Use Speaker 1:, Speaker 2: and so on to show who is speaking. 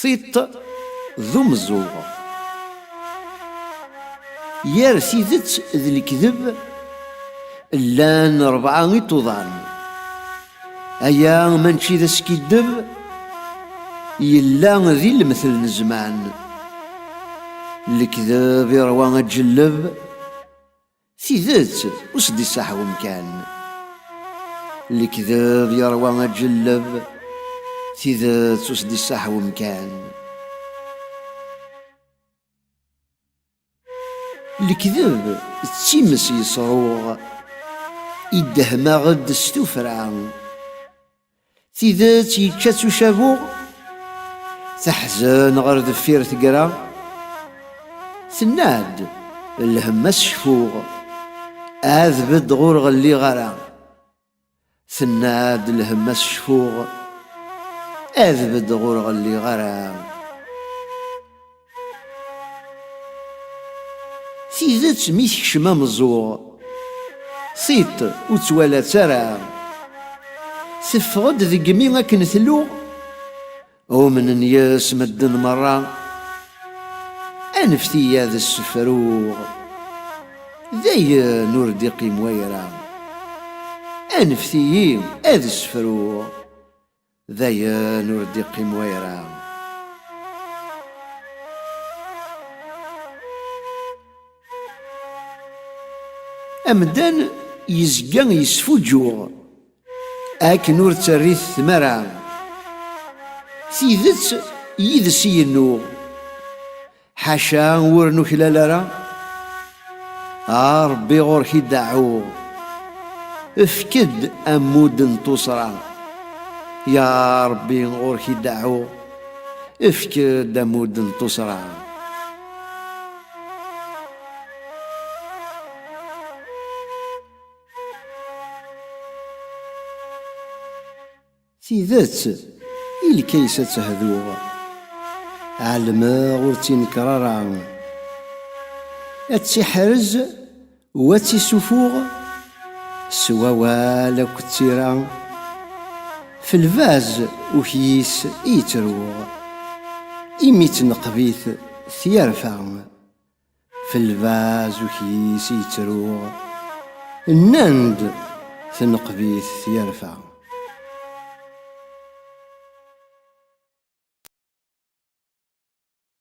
Speaker 1: صيت ذو مزوغ يار سيدت ذي الكذب لان 4 يطوضان ايا منشي ذا سكيدب يلا ذي المثل نزمان الكذب يروى تجلب سيدت وسدي صح ومكان الكذب يروى تجلب سيدت وسدي صح ومكان الكذب تيمس يصروغ يدهما غد ستوفرع سيدات يتشاتو شابوغ تحزن غير دفير تقرا سناد الهمس شفوغ اذبد غور غلي غرا سناد الهمس شفوغ اذبد غور غلي غرا سيدات ميث كشما مزوغ صيت وتوالا ترى سفغد ذي قمي اكن ثلو ومن نياس مدن مرة انفتي هذا السفروغ ذي نور ديقي مويرة انفتي هذا السفروغ ذي نور ديقي مويرة أمدان يزقان يسفوجوغ أكن ور تريث ثمرة سيدت يدس ينوغ حاشا ور نكلا راه ربي غورك يدعوغ افكد أمود نتصرى يا ربي غورك يدعوغ افكد أمود نتصرى سيدات الكيسة تهذوغ علما غورتين كرارا اتحرز واتي سفوغ سوا والا كتيرا في الفاز وكيس يتروغ إميت نقبيث ثيارفا في الفاز وكيس يتروغ النند ثنقبيث ثيارفا